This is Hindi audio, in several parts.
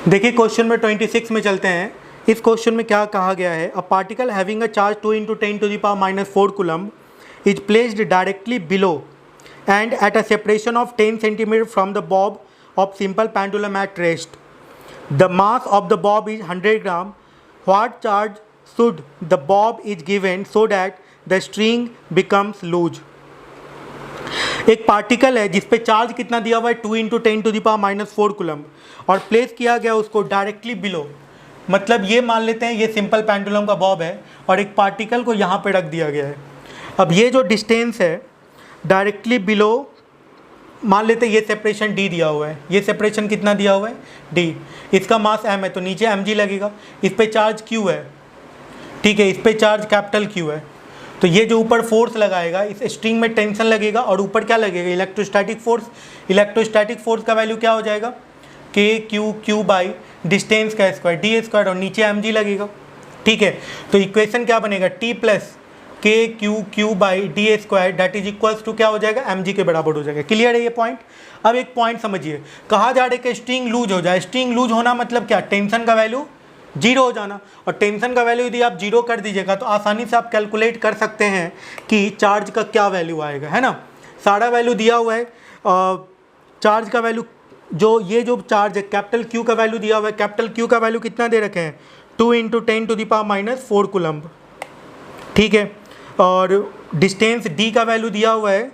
देखिए क्वेश्चन में 26 में चलते हैं। इस क्वेश्चन में क्या कहा गया है, a particle having a charge 2 × 10⁻⁻4 coulomb is placed directly below and at a separation of 10 centimetre from the bob of simple pendulum at rest. The mass of the bob is 100 gram. What charge should the bob is given so that the string becomes loose. एक पार्टिकल है जिस पे चार्ज कितना दिया हुआ है 2 × 10⁻⁻4 कूलम और प्लेस किया गया उसको डायरेक्टली बिलो, मतलब ये मान लेते हैं ये सिंपल पेंडुलम का बॉब है और एक पार्टिकल को यहाँ पे रख दिया गया है। अब ये जो डिस्टेंस है डायरेक्टली बिलो, मान लेते हैं ये सेपरेशन d दिया हुआ है, ये सेपरेशन कितना दिया हुआ है d, इसका मास m है तो नीचे mg लगेगा, इस पे चार्ज q है, ठीक है, इस पे चार्ज कैपिटल Q है। तो ये जो ऊपर फोर्स लगाएगा इस स्ट्रिंग में टेंशन लगेगा और ऊपर क्या लगेगा इलेक्ट्रोस्टैटिक फोर्स। इलेक्ट्रोस्टैटिक फोर्स का वैल्यू क्या हो जाएगा Q बाई डिस्टेंस का स्क्वायर d² और नीचे mg लगेगा, ठीक है। तो इक्वेशन क्या बनेगा T plus Q by d² that is equals to क्या हो जाएगा mg के बराबर हो जाएगा। क्लियर है ये पॉइंट। अब एक पॉइंट समझिए, कहा जा रहा है कि स्ट्रिंग लूज हो जाए। स्ट्रिंग लूज होना मतलब क्या, टेंशन का वैल्यू 0 हो जाना, और टेंशन का वैल्यू यदि आप 0 कर दीजिएगा तो आसानी से आप कैलकुलेट कर सकते हैं कि चार्ज का क्या वैल्यू आएगा, है ना। सारा वैल्यू दिया हुआ है, चार्ज का वैल्यू जो ये जो चार्ज है कैपिटल Q का वैल्यू दिया हुआ है, कैपिटल Q का वैल्यू कितना दे रखे हैं 2 × 10⁻⁻4 कूलम, ठीक है। और डिस्टेंस d का वैल्यू दिया हुआ है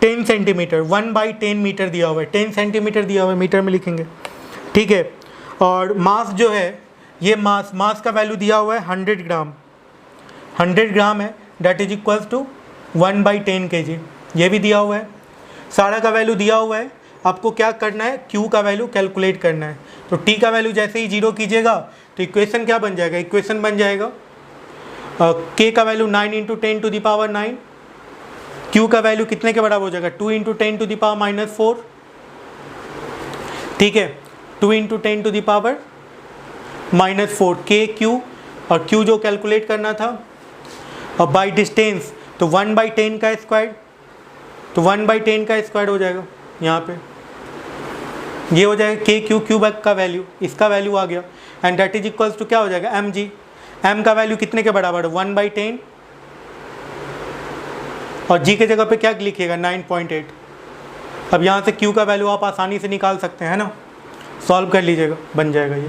10 सेंटीमीटर, 1/10 मीटर दिया हुआ है, 10 सेंटीमीटर दिया हुआ है, मीटर में लिखेंगे, ठीक है। और मास जो है ये मास का वैल्यू दिया हुआ है 100 ग्राम, 100 ग्राम है that is equals to 1/10 kg, ये भी दिया हुआ है। सारा का वैल्यू दिया हुआ है, आपको क्या करना है Q का वैल्यू कैलकुलेट करना है। तो T का वैल्यू जैसे ही 0 कीजिएगा तो इक्वेशन क्या बन जाएगा, इक्वेशन बन जाएगा K का वैल्यू 9 × 10⁹, Q का वैल्यू कितने के बराबर हो जाएगा 2 × 10⁻⁴, ठीक है, 2 × 10⁻⁴ KQ, और Q जो कैलकुलेट करना था, और बाई डिस्टेंस तो 1/10 का स्क्वायर, तो 1/10 का स्क्वायर हो जाएगा यहाँ पे, ये हो जाएगा KQ का वैल्यू, इसका वैल्यू आ गया and that is equals to क्या हो जाएगा mg। m का वैल्यू कितने के बराबर है 1/10, और g के जगह पे क्या लिखिएगा 9.8। अब यहाँ से Q का वैल्यू आप आसानी से निकाल सकते हैं, है ना, सॉल्व कर लीजिएगा, बन जाएगा ये।